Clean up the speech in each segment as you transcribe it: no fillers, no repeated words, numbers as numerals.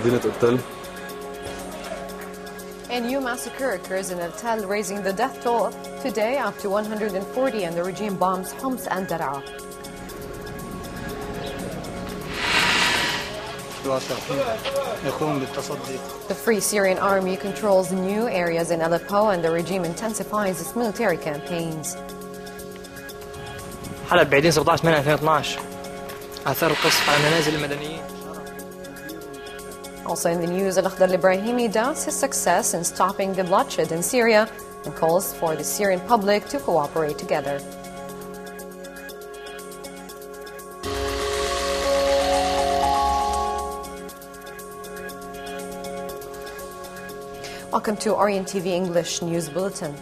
A new massacre occurs in Al-Tal, raising the death toll today up to 140, and the regime bombs Homs and Daraa. The Free Syrian Army controls new areas in Aleppo, and the regime intensifies its military campaigns. حلب بعيدين 17/8/2012 آثار القصف على منازل المدنيين. Also in the news, Al-Akhdar al-Ibrahimi doubts his success in stopping the bloodshed in Syria and calls for the Syrian public to cooperate together. Welcome to Orient TV English News Bulletin.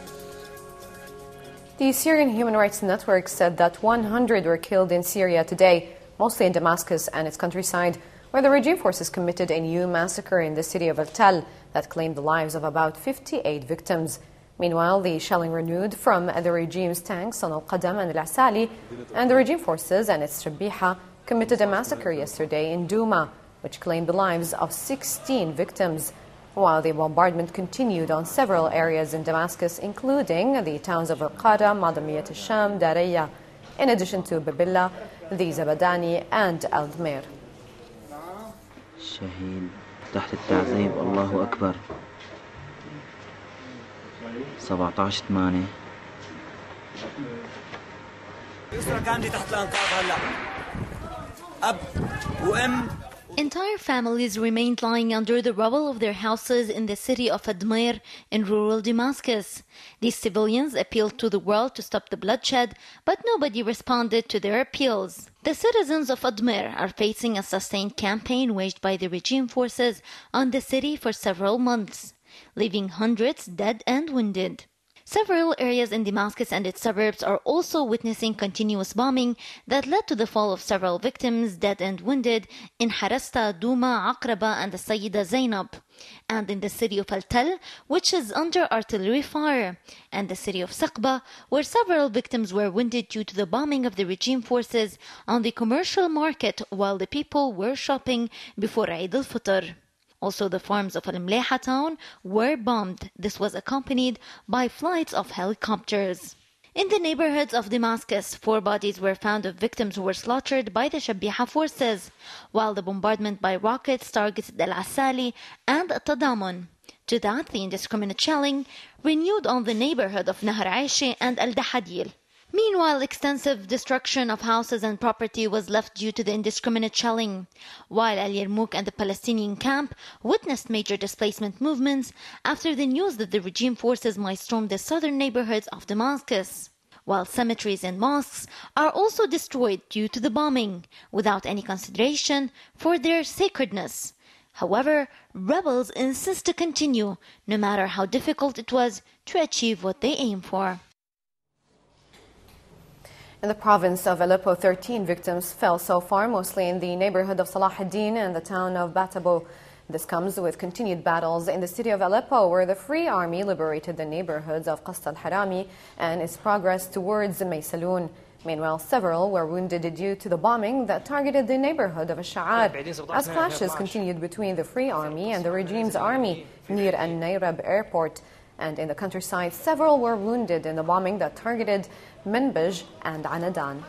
The Syrian Human Rights Network said that 100 were killed in Syria today, mostly in Damascus and its countryside, where the regime forces committed a new massacre in the city of Al-Tal that claimed the lives of about 58 victims. Meanwhile, the shelling renewed from the regime's tanks on Al-Qadam and Al-Asali, and the regime forces and its Shabiha committed a massacre yesterday in Douma, which claimed the lives of 16 victims, while the bombardment continued on several areas in Damascus, including the towns of Al-Qara, Madamiyat al-Sham, Daraya, in addition to Babilla, the Zabadani, and Al-Dmir. الشهيد تحت التعذيب الله أكبر 17/8 Entire families remained lying under the rubble of their houses in the city of Admir in rural Damascus. These civilians appealed to the world to stop the bloodshed, but nobody responded to their appeals. The citizens of Admir are facing a sustained campaign waged by the regime forces on the city for several months, leaving hundreds dead and wounded. Several areas in Damascus and its suburbs are also witnessing continuous bombing that led to the fall of several victims, dead and wounded, in Harasta, Douma, Aqraba, and the Sayyida Zainab, and in the city of Al-Tal, which is under artillery fire, and the city of Saqba, where several victims were wounded due to the bombing of the regime forces on the commercial market while the people were shopping before Eid al-Fitr. Also, the farms of Al-Mleha town were bombed. This was accompanied by flights of helicopters. In the neighborhoods of Damascus, 4 bodies were found of victims who were slaughtered by the Shabiha forces, while the bombardment by rockets targeted Al-Asali and Tadamun. To that, the indiscriminate shelling renewed on the neighborhood of Nahar Aishi and Al-Dahadil. Meanwhile, extensive destruction of houses and property was left due to the indiscriminate shelling, while Al-Yarmouk and the Palestinian camp witnessed major displacement movements after the news that the regime forces might storm the southern neighborhoods of Damascus, while cemeteries and mosques are also destroyed due to the bombing, without any consideration for their sacredness. However, rebels insist to continue, no matter how difficult it was to achieve what they aim for. In the province of Aleppo, 13 victims fell so far, mostly in the neighborhood of Salah ad-Din and the town of Batabo. This comes with continued battles in the city of Aleppo, where the Free Army liberated the neighborhoods of Qasd al-Harami and its progress towards Maysaloon. Meanwhile, several were wounded due to the bombing that targeted the neighborhood of Al-Sha'ar, as clashes continued between the Free Army and the regime's army near Al-Nayrab airport. And in the countryside, several were wounded in the bombing that targeted Manbij and Anadan.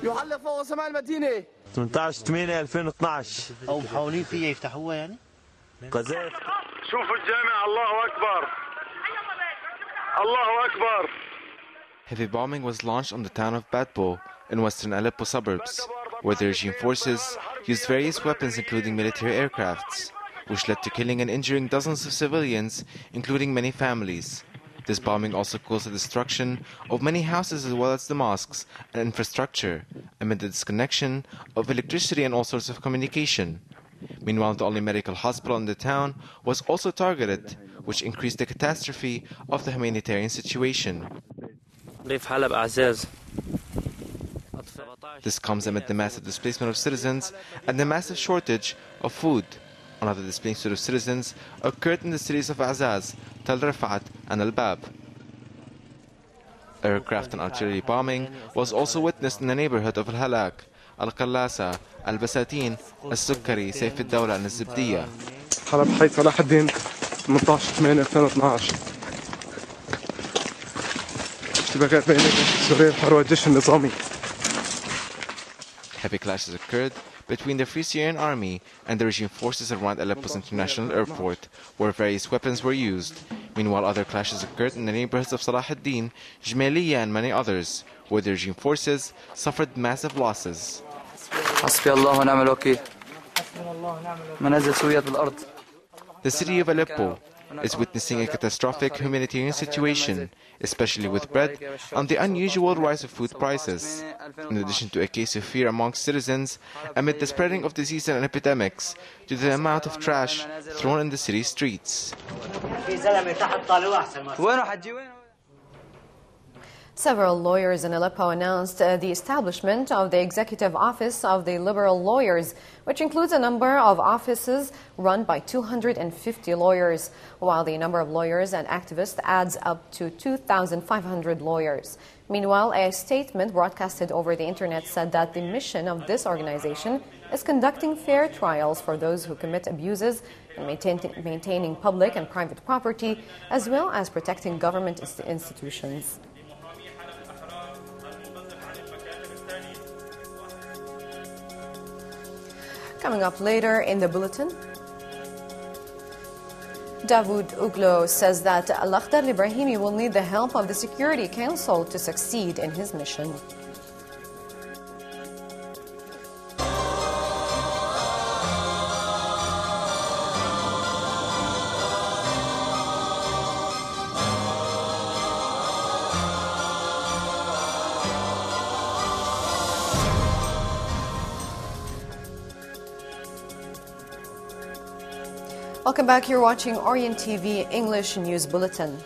يحلق فوق سماء المدينة 18/8/2012 أو محاولين فيه يفتحوها يعني قذائف شوفوا الجامع الله أكبر الله أكبر. Heavy bombing was launched on the town of Batbo in western Aleppo suburbs, where the regime forces used various weapons including military aircrafts, which led to killing and injuring dozens of civilians, including many families. This bombing also caused the destruction of many houses as well as the mosques and infrastructure, amid the disconnection of electricity and all sorts of communication. Meanwhile, the only medical hospital in the town was also targeted, which increased the catastrophe of the humanitarian situation. This comes amid the massive displacement of citizens and the massive shortage of food. Another displacement of citizens occurred in the cities of Azaz, Tal Rafat, and Al Bab. Aircraft and artillery bombing was also witnessed in the neighborhood of Al Halak, القلاصة، البساتين، السكري، سيف الدولة، الزبدية. حلب حي صلاح الدين 18/8/2012. اشتباكات بين سوريا الحر والجيش النظامي. Heavy clashes occurred between the Free Syrian Army and the regime forces around Aleppo's international airport, where various weapons were used. Meanwhile, other clashes occurred in the neighborhoods of Salah ad-Din, Jmaliya, and many others, where the regime forces suffered massive losses. The city of Aleppo is witnessing a catastrophic humanitarian situation, especially with bread and the unusual rise of food prices, in addition to a case of fear amongst citizens amid the spreading of disease and epidemics due to the amount of trash thrown in the city streets. Several lawyers in Aleppo announced the establishment of the Executive Office of the Liberal Lawyers, which includes a number of offices run by 250 lawyers, while the number of lawyers and activists adds up to 2,500 lawyers. Meanwhile, a statement broadcasted over the internet said that the mission of this organization is conducting fair trials for those who commit abuses and maintaining public and private property, as well as protecting government institutions. Coming up later in the bulletin, Dawood Uglo says that Al-Akhdar Ibrahimi will need the help of the Security Council to succeed in his mission. Welcome back. You're watching Orient TV English News Bulletin.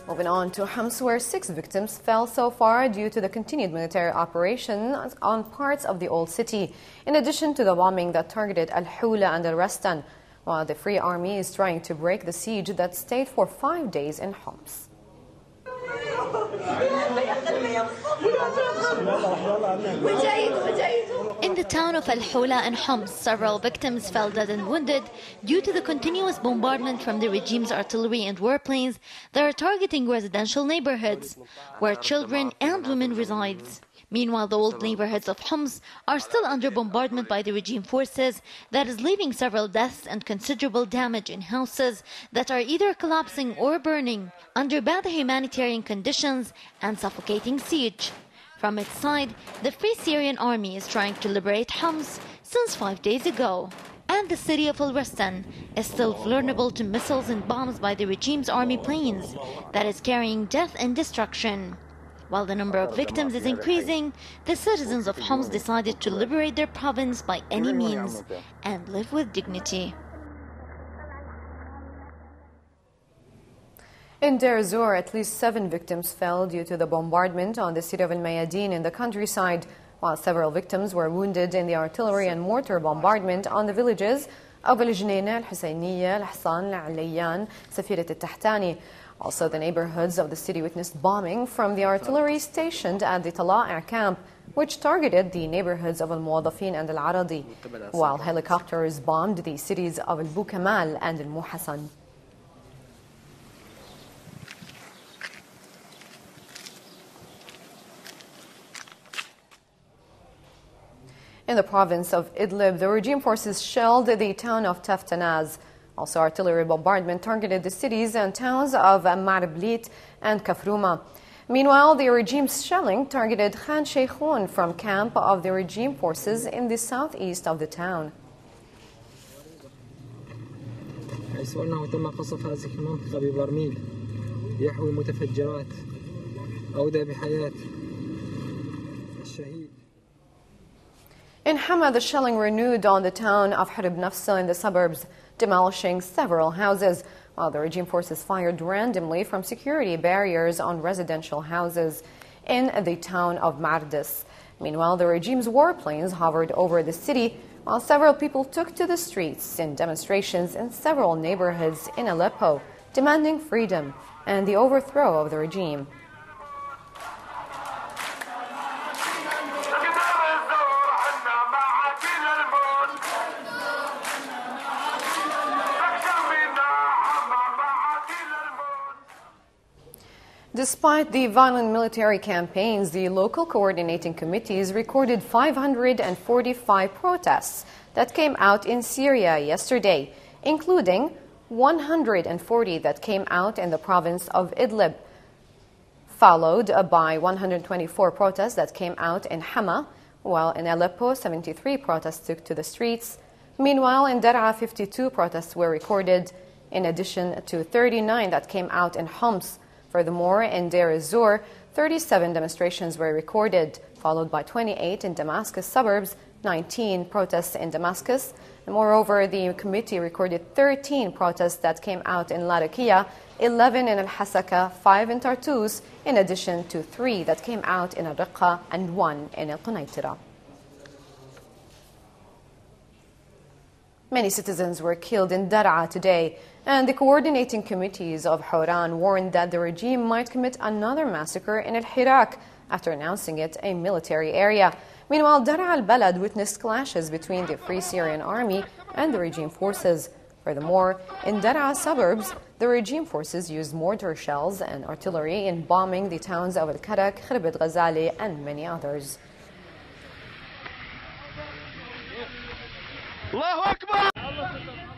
Moving on to Homs, where 6 victims fell so far due to the continued military operation on parts of the old city, in addition to the bombing that targeted Al-Hula and Al-Rastan, while the Free Army is trying to break the siege that stayed for 5 days in Homs. In the town of Al-Hula and Homs, several victims fell dead and wounded due to the continuous bombardment from the regime's artillery and warplanes that are targeting residential neighborhoods where children and women reside. Meanwhile, the old neighborhoods of Homs are still under bombardment by the regime forces that is leaving several deaths and considerable damage in houses that are either collapsing or burning under bad humanitarian conditions and suffocating siege. From its side, the Free Syrian Army is trying to liberate Homs since 5 days ago. And the city of Al-Rastan is still vulnerable to missiles and bombs by the regime's army planes that is carrying death and destruction. While the number of victims is increasing, the citizens of Homs decided to liberate their province by any means and live with dignity. In Deir Zur, at least 7 victims fell due to the bombardment on the city of Al-Mayadeen in the countryside, while several victims were wounded in the artillery and mortar bombardment on the villages of Al-Jnayna, Al-Husayniyya, Al-Hassan, Al-Layyan, Safirat Al-Tahtani. Also, the neighborhoods of the city witnessed bombing from the artillery stationed at the Tala'a camp, which targeted the neighborhoods of Al-Muwaddafin and Al-Aradi, while helicopters bombed the cities of Al-Bukamal and Al-Muhassan. In the province of Idlib, the regime forces shelled the town of Taftanaz. Also, artillery bombardment targeted the cities and towns of Ma'arblit and Kafruma. Meanwhile, the regime's shelling targeted Khan Sheikhoun from camp of the regime forces in the southeast of the town. In Hama, the shelling renewed on the town of Harib Nafsa in the suburbs, demolishing several houses, while the regime forces fired randomly from security barriers on residential houses in the town of Mardis. Meanwhile, the regime's warplanes hovered over the city, while several people took to the streets in demonstrations in several neighborhoods in Aleppo, demanding freedom and the overthrow of the regime. Despite the violent military campaigns, the local coordinating committees recorded 545 protests that came out in Syria yesterday, including 140 that came out in the province of Idlib, followed by 124 protests that came out in Hama, while in Aleppo, 73 protests took to the streets. Meanwhile, in Dar'a, 52 protests were recorded, in addition to 39 that came out in Homs. Furthermore, in Deir ez-Zor, 37 demonstrations were recorded, followed by 28 in Damascus suburbs, 19 protests in Damascus. And moreover, the committee recorded 13 protests that came out in Latakia, 11 in Al-Hasaka, 5 in Tartus, in addition to 3 that came out in Al-Raqqa and 1 in Al-Qunaytira. Many citizens were killed in Dar'a today, and the coordinating committees of Hawran warned that the regime might commit another massacre in Al-Hirak after announcing it a military area. Meanwhile, Dar'a al-Balad witnessed clashes between the Free Syrian Army and the regime forces. Furthermore, in Dar'a suburbs, the regime forces used mortar shells and artillery in bombing the towns of Al-Karak, Khirbat Ghazali, and many others.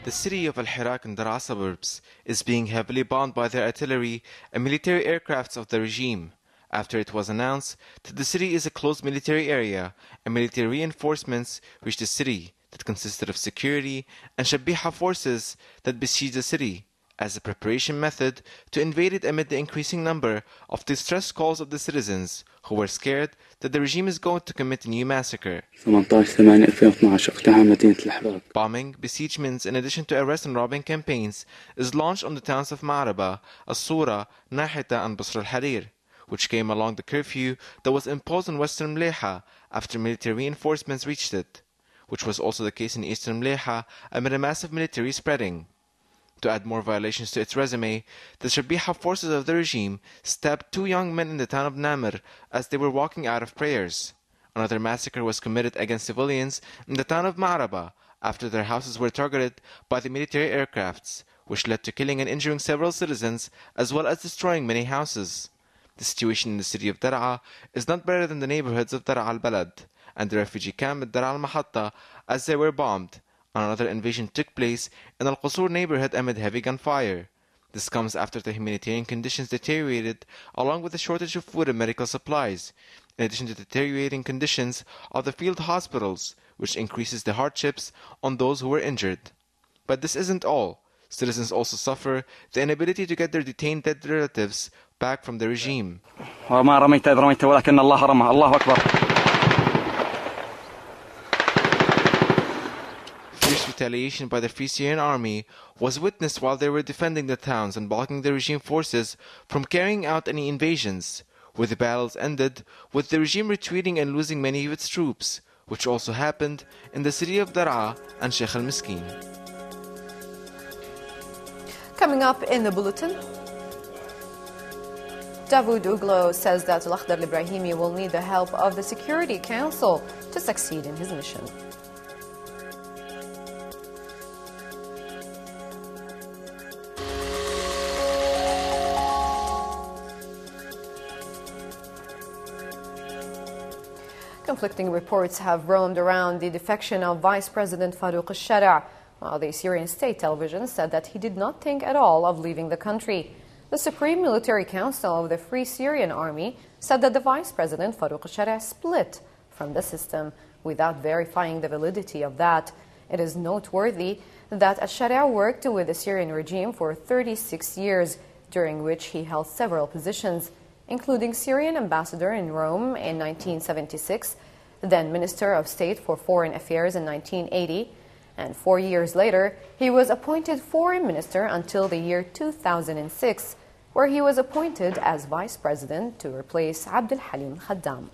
The city of Al-Hirak in Dar'a suburbs is being heavily bombed by the artillery and military aircrafts of the regime, after it was announced that the city is a closed military area and military reinforcements reached the city that consisted of security and Shabiha forces that besieged the city as a preparation method to invade it amid the increasing number of distress calls of the citizens who were scared that the regime is going to commit a new massacre. Bombing, besiegements, in addition to arrest and robbing campaigns, is launched on the towns of Ma'araba, As-Sura, Nahita, and Basra al-Harir, which came along the curfew that was imposed in western Mleha after military reinforcements reached it, which was also the case in eastern Mleha amid a massive military spreading. To add more violations to its resume, the Shabiha forces of the regime stabbed 2 young men in the town of Namir as they were walking out of prayers. Another massacre was committed against civilians in the town of Ma'araba after their houses were targeted by the military aircrafts, which led to killing and injuring several citizens as well as destroying many houses. The situation in the city of Dar'a is not better than the neighborhoods of Dar'a al-Balad and the refugee camp at Dar'a al-Mahatta as they were bombed. Another invasion took place in Al-Qusur neighborhood amid heavy gunfire. This comes after the humanitarian conditions deteriorated along with the shortage of food and medical supplies, in addition to the deteriorating conditions of the field hospitals, which increases the hardships on those who were injured. But this isn't all. Citizens also suffer the inability to get their detained dead relatives back from the regime. Fierce retaliation by the Free Syrian Army was witnessed while they were defending the towns and blocking the regime forces from carrying out any invasions, where the battles ended with the regime retreating and losing many of its troops, which also happened in the city of Dar'a and Sheikh al-Miskin. Coming up in the bulletin, Davud Uglo says that Al-Akhdar al-Ibrahimi will need the help of the Security Council to succeed in his mission. Conflicting reports have roamed around the defection of Vice President Farouk al-Shara, while the Syrian state television said that he did not think at all of leaving the country. The Supreme Military Council of the Free Syrian Army said that the Vice President Farouk al-Shara split from the system without verifying the validity of that. It is noteworthy that al-Shara worked with the Syrian regime for 36 years, during which he held several positions, including Syrian ambassador in Rome in 1976, then Minister of State for Foreign Affairs in 1980, and 4 years later, he was appointed Foreign Minister until the year 2006, where he was appointed as Vice President to replace Abdul Halim Khaddam.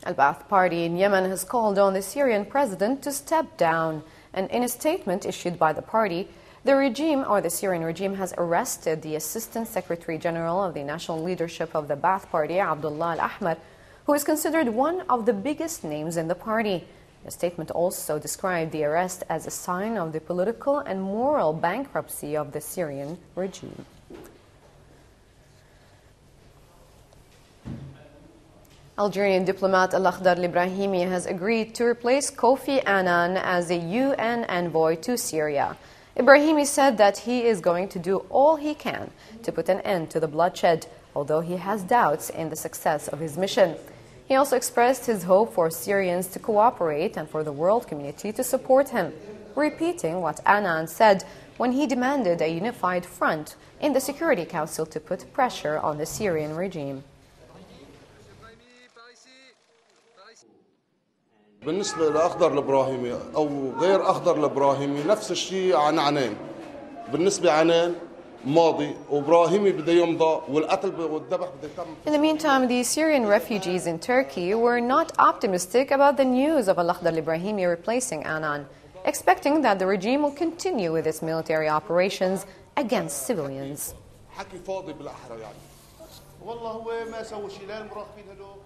Al-Ba'ath Party in Yemen has called on the Syrian president to step down, and in a statement issued by the party, the Syrian regime has arrested the Assistant Secretary General of the National Leadership of the Ba'ath Party, Abdullah al-Ahmar, who is considered one of the biggest names in the party. The statement also described the arrest as a sign of the political and moral bankruptcy of the Syrian regime. Algerian diplomat Al-Akhdar Al-Ibrahimi has agreed to replace Kofi Annan as a UN envoy to Syria. Ibrahimi said that he is going to do all he can to put an end to the bloodshed, although he has doubts in the success of his mission. He also expressed his hope for Syrians to cooperate and for the world community to support him, repeating what Annan said when he demanded a unified front in the Security Council to put pressure on the Syrian regime. بالنسبة لأخضر الإبراهيمي أو غير أخضر الإبراهيمي نفس الشيء عن عنان. بالنسبة عنان ماضي وإبراهيمي بده يمضى والقتل والذبح بده يتم. In the meantime, the Syrian refugees in Turkey were not optimistic about the news of Al-Akhdar Al-Ibrahimi replacing Annan, expecting that the regime will continue with its military operations against civilians. حكي فاضي بالأحرى يعني. والله هو ما سوى شيء لا المراقبين هذول.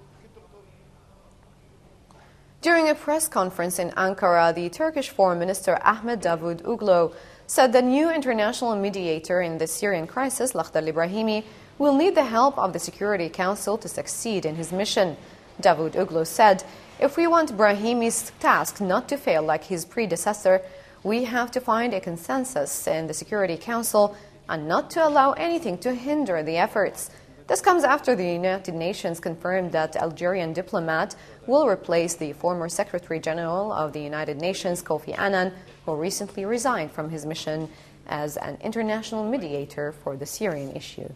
During a press conference in Ankara, the Turkish Foreign Minister Ahmet Davutoglu said the new international mediator in the Syrian crisis, Al-Akhdar Al-Ibrahimi, will need the help of the Security Council to succeed in his mission. Davutoglu said, "If we want Brahimi's task not to fail like his predecessor, we have to find a consensus in the Security Council and not to allow anything to hinder the efforts." This comes after the United Nations confirmed that Algerian diplomat will replace the former Secretary General of the United Nations, Kofi Annan, who recently resigned from his mission as an international mediator for the Syrian issue.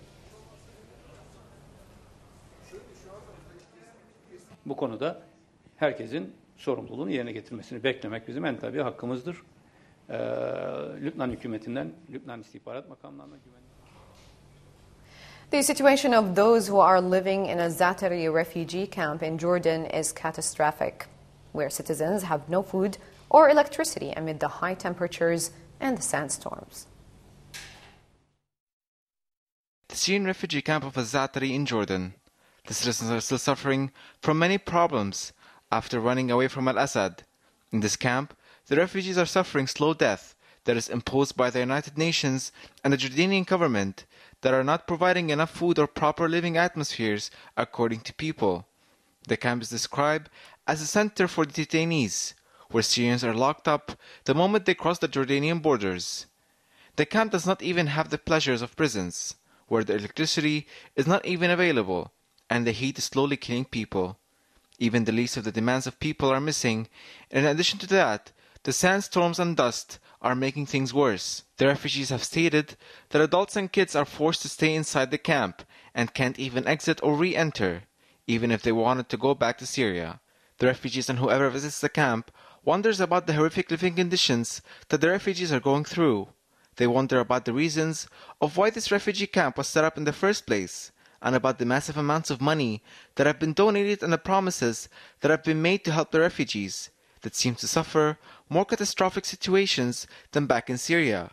Bu konuda herkesin sorumluluğunu yerine getirmesini beklemek bizim en tabii hakkımızdır. Lübnan hükümetinden, Lübnan İstihbarat Makamlarına güvenlik. The situation of those who are living in a Zatari refugee camp in Jordan is catastrophic, where citizens have no food or electricity amid the high temperatures and the sandstorms. The Syrian refugee camp of Zatari in Jordan. The citizens are still suffering from many problems after running away from Al-Assad. In this camp, the refugees are suffering slow death that is imposed by the United Nations and the Jordanian government that are not providing enough food or proper living atmospheres according to people. The camp is described as a center for detainees, where Syrians are locked up the moment they cross the Jordanian borders. The camp does not even have the pleasures of prisons, where the electricity is not even available, and the heat is slowly killing people. Even the least of the demands of people are missing. In addition to that, the sandstorms and dust are making things worse. The refugees have stated that adults and kids are forced to stay inside the camp and can't even exit or re-enter, even if they wanted to go back to Syria. The refugees and whoever visits the camp wonders about the horrific living conditions that the refugees are going through. They wonder about the reasons of why this refugee camp was set up in the first place, and about the massive amounts of money that have been donated and the promises that have been made to help the refugees that seem to suffer more catastrophic situations than back in Syria.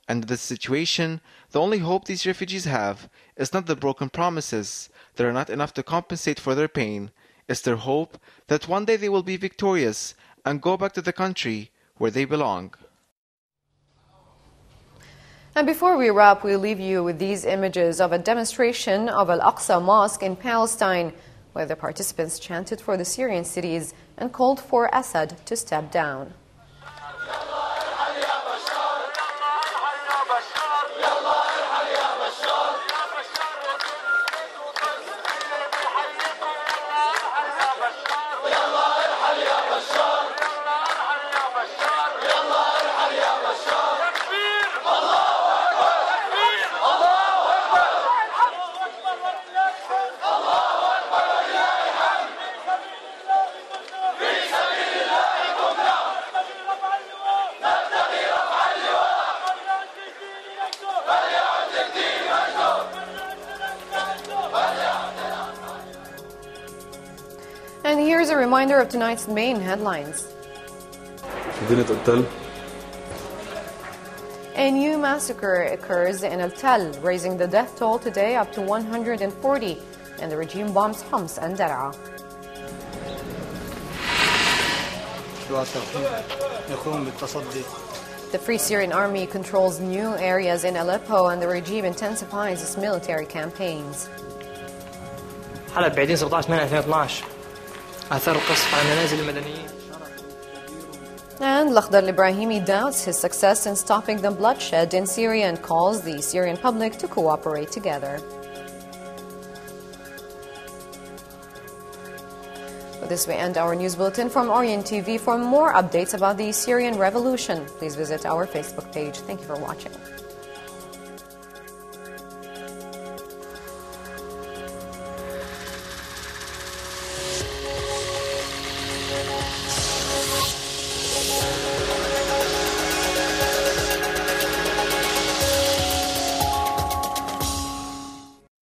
And in this situation, the only hope these refugees have is not the broken promises that are not enough to compensate for their pain. It's their hope that one day they will be victorious and go back to the country where they belong. And before we wrap, we'll leave you with these images of a demonstration of Al-Aqsa Mosque in Palestine, where the participants chanted for the Syrian cities and called for Assad to step down. And here's a reminder of tonight's main headlines. A new massacre occurs in Al-Tal, raising the death toll today up to 140, and the regime bombs Homs and Daraa. The Free Syrian Army controls new areas in Aleppo and the regime intensifies its military campaigns. حلب بعيدين 17/8/2012 آثار القصف على منازل المدنيين. And Lakhdar al-Ibrahimi doubts his success in stopping the bloodshed in Syria and calls the Syrian public to cooperate together. With this, we end our news bulletin from Orient TV. For more updates about the Syrian revolution, please visit our Facebook page. Thank you for watching.